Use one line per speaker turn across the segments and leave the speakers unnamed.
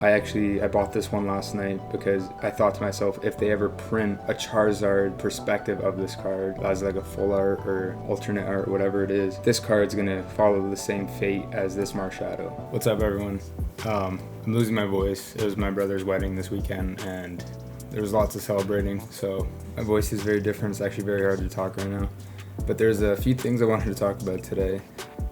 I bought this one last night because I thought to myself, if they ever print a Charizard perspective of this card as like a full art or alternate art, whatever it is, this card's gonna follow the same fate as this Marshadow. What's up, everyone? I'm losing my voice. It was my brother's wedding this weekend and there was lots of celebrating, so my voice is very different. It's actually very hard to talk right now. But there's a few things I wanted to talk about today.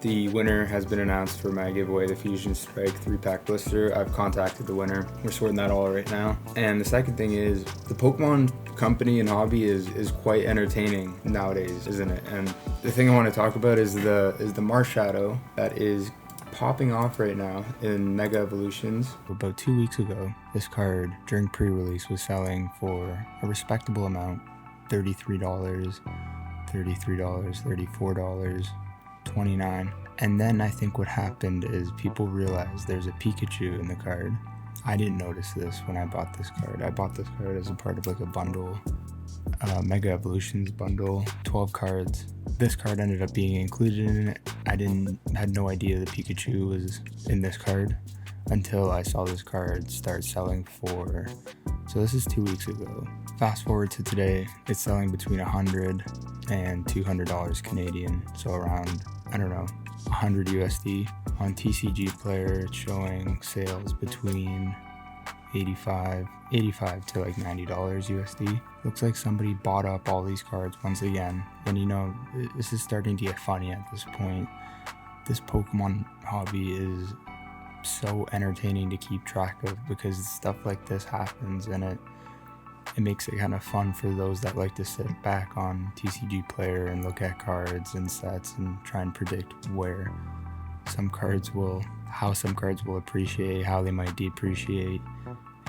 The winner has been announced for my giveaway, the Fusion Strike 3-pack blister. I've contacted the winner. We're sorting that all right now. And the second thing is, the Pokemon company and hobby is quite entertaining nowadays, isn't it? And the thing I want to talk about is the Marshadow that is popping off right now in Mega Evolutions.
About 2 weeks ago, this card during pre-release was selling for a respectable amount, $33, $34, $29. And then I think what happened is people realized there's a Pikachu in the card. I didn't notice this when I bought this card. I bought this card as a part of like a bundle, Mega Evolutions bundle, 12 cards. This card ended up being included in it. I had no idea the Pikachu was in this card until I saw this card start selling for, so this is 2 weeks ago. Fast forward to today, it's selling between $100 and $200 Canadian, so around, I don't know, 100 USD. On TCG Player, it's showing sales between 85 to like $90 USD. Looks like somebody bought up all these cards once again, and you know, this is starting to get funny at this point. This Pokemon hobby is so entertaining to keep track of because stuff like this happens, and it makes it kind of fun for those that like to sit back on TCG Player and look at cards and sets and try and predict how some cards will appreciate, how they might depreciate.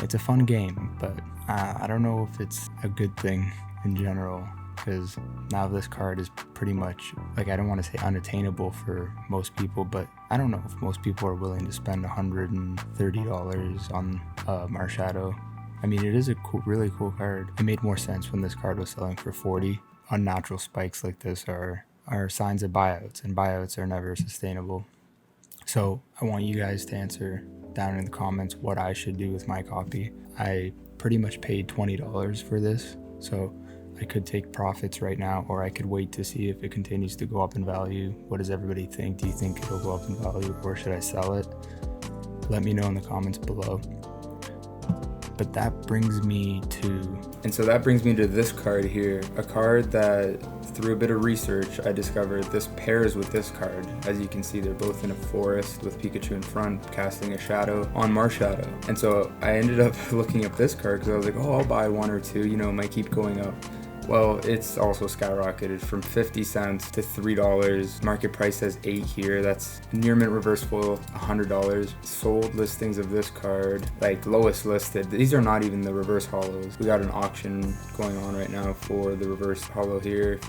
It's a fun game, but I don't know if it's a good thing in general, because now this card is pretty much, like, I don't want to say unattainable for most people, but I don't know if most people are willing to spend $130 on Marshadow. I mean, it is a really cool card. It made more sense when this card was selling for $40. Unnatural spikes like this are signs of buyouts, and buyouts are never sustainable. So I want you guys to answer down in the comments what I should do with my copy. I pretty much paid $20 for this, so I could take profits right now, or I could wait to see if it continues to go up in value. What does everybody think? Do you think it'll go up in value, or should I sell it? Let me know in the comments below. But that brings me to
this card here, a card that through a bit of research I discovered this pairs with this card. As you can see, they're both in a forest with Pikachu in front casting a shadow on Marshadow. And so I ended up looking up this card because I was like, oh, I'll buy one or two, it might keep going up. Well, it's also skyrocketed from 50 cents to $3. Market price says 8 here. That's near mint reverse foil, $100. Sold listings of this card, like lowest listed. These are not even the reverse hollows. We got an auction going on right now for the reverse hollow here.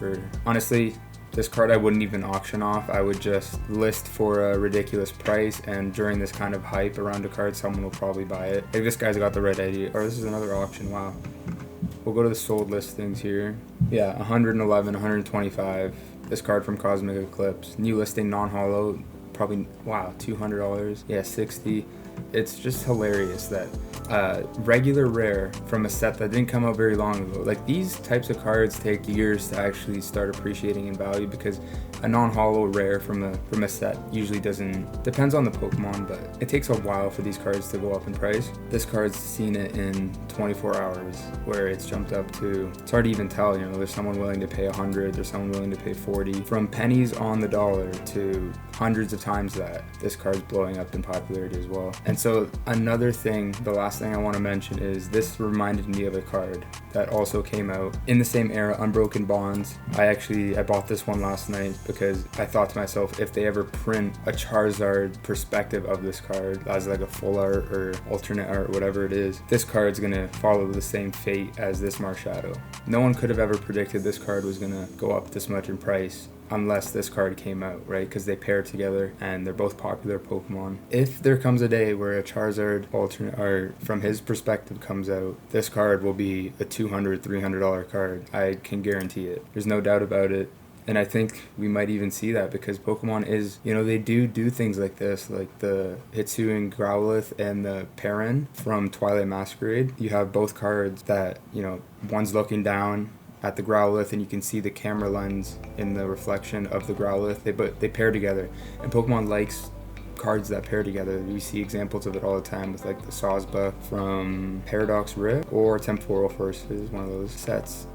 Honestly, this card I wouldn't even auction off. I would just list for a ridiculous price, and during this kind of hype around a card, someone will probably buy it. Like, this guy's got the right idea. Or this is another auction, wow. We'll go to the sold listings here. Yeah, 111, 125. This card from Cosmic Eclipse. New listing, non-hollow, probably, wow, $200. Yeah, 60. It's just hilarious that regular rare from a set that didn't come out very long ago. Like, these types of cards take years to actually start appreciating in value, because a non-hollow rare from a set usually depends on the Pokemon, but it takes a while for these cards to go up in price. This card's seen it in 24 hours where it's jumped up to, it's hard to even tell, there's someone willing to pay 100, there's someone willing to pay 40. From pennies on the dollar to hundreds of times that, this card's blowing up in popularity as well. And so another thing, the last thing I want to mention is this reminded me of a card that also came out in the same era, Unbroken Bonds. I bought this one last night because I thought to myself, if they ever print a Charizard perspective of this card as like a full art or alternate art, whatever it is, this card's gonna follow the same fate as this Marshadow. No one could have ever predicted this card was gonna go up this much in price unless this card came out, right? Because they pair together and they're both popular Pokemon. If there comes a day where a Charizard alternate art from his perspective comes out, this card will be a $200, $300 card. I can guarantee it. There's no doubt about it. And I think we might even see that because Pokemon is, they do things like this, like the Hitsu and Growlithe and the Perrin from Twilight Masquerade. You have both cards that, one's looking down at the Growlithe and you can see the camera lens in the reflection of the Growlithe. They pair together. And Pokemon likes cards that pair together. We see examples of it all the time with like the Sawsbuck from Paradox Rift or Temporal Force is one of those sets.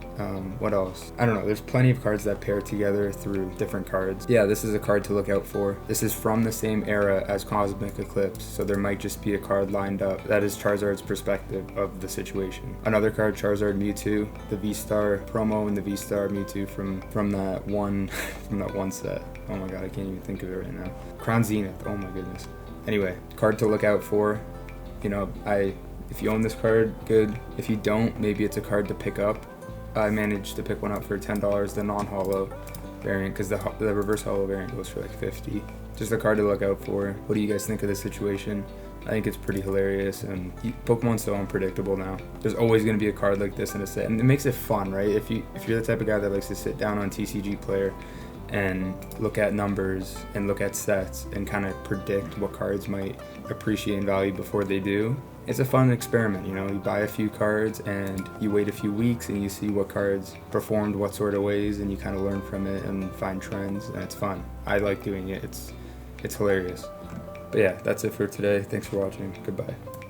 What else? I don't know. There's plenty of cards that pair together through different cards. Yeah, this is a card to look out for. This is from the same era as Cosmic Eclipse, so there might just be a card lined up. That is Charizard's perspective of the situation. Another card, Charizard Mewtwo, the V-Star promo and the V-Star Mewtwo from that one set. Oh my god, I can't even think of it right now. Crown Zenith. Oh my goodness. Anyway, card to look out for. If you own this card, good. If you don't, maybe it's a card to pick up. I managed to pick one up for $10, the non-holo variant, because the reverse holo variant goes for like $50. Just a card to look out for. What do you guys think of this situation? I think it's pretty hilarious, and Pokemon's so unpredictable now. There's always going to be a card like this in a set, and it makes it fun, right? If you're the type of guy that likes to sit down on TCG Player and look at numbers and look at sets and kind of predict what cards might appreciate in value before they do, it's a fun experiment. You buy a few cards and you wait a few weeks and you see what cards performed what sort of ways, and you kind of learn from it and find trends, and it's fun. I like doing it. It's hilarious. But yeah, that's it for today. Thanks for watching. Goodbye.